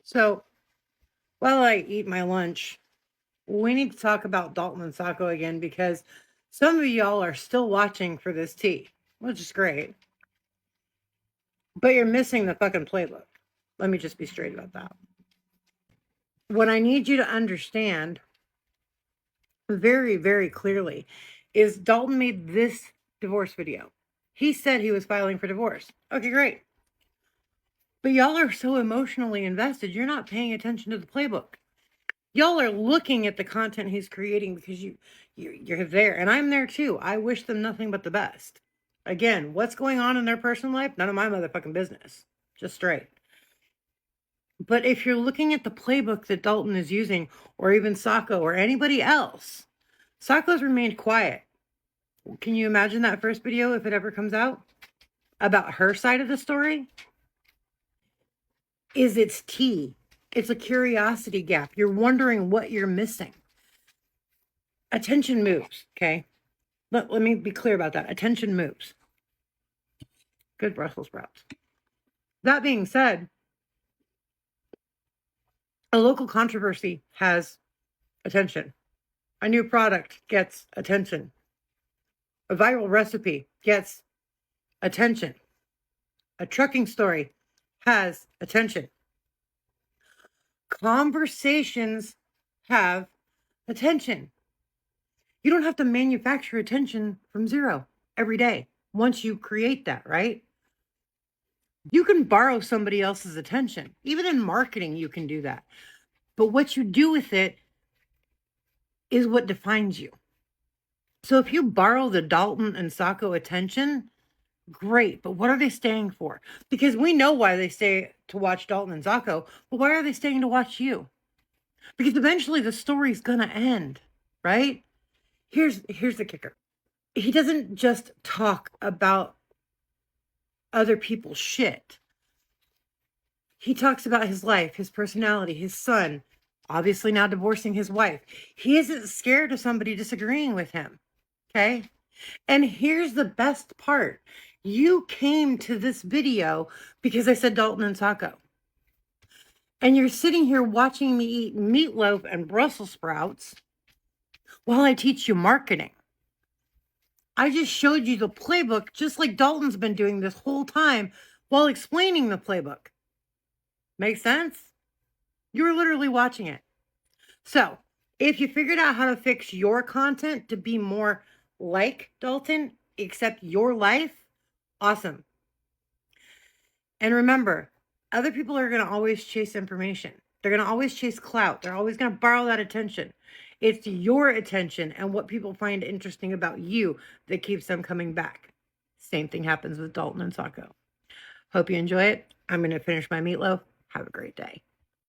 So while I eat my lunch, we need to talk about Dalton and Sako again because some of y'all are still watching for this tea, which is great. But you're missing the fucking playbook. Let me just be straight about that. What I need you to understand very, very clearly is Dalton made this divorce video. He said he was filing for divorce. Okay, great. But y'all are so emotionally invested, you're not paying attention to the playbook. Y'all are looking at the content he's creating because you're there, and I'm there too. I wish them nothing but the best. Again, what's going on in their personal life? None of my motherfucking business. Just straight. But if you're looking at the playbook that Dalton is using, or even Sako or anybody else, Sako's remained quiet. Can you imagine that first video if it ever comes out about her side of the story? It's tea. It's a curiosity gap. You're wondering what you're missing. Attention moves, okay? Let me be clear about that. Attention moves. Good Brussels sprouts. That being said, a local controversy has attention. A new product gets attention. A viral recipe gets attention. A trucking story has attention. Conversations have attention. You don't have to manufacture attention from zero every day once you create that, right? You can borrow somebody else's attention. Even in marketing, you can do that. But what you do with it is what defines you. So if you borrow the Dalton and Sako attention, great. But what are they staying for? Because we know why they stay to watch Dalton and Sako, but why are they staying to watch you? Because eventually the story's going to end, right? Here's the kicker. He doesn't just talk about other people's shit. He talks about his life, his personality, his son, obviously now divorcing his wife. He isn't scared of somebody disagreeing with him. Okay? And here's the best part. You came to this video because I said Dalton and Sako. And you're sitting here watching me eat meatloaf and Brussels sprouts while I teach you marketing. I just showed you the playbook just like Dalton's been doing this whole time while explaining the playbook. Make sense? You were literally watching it. So, if you figured out how to fix your content to be more like Dalton, except your life, awesome. And remember, other people are going to always chase information. They're going to always chase clout. They're always going to borrow that attention. It's your attention and what people find interesting about you that keeps them coming back. Same thing happens with Dalton and Sako. Hope you enjoy it. I'm going to finish my meatloaf. Have a great day.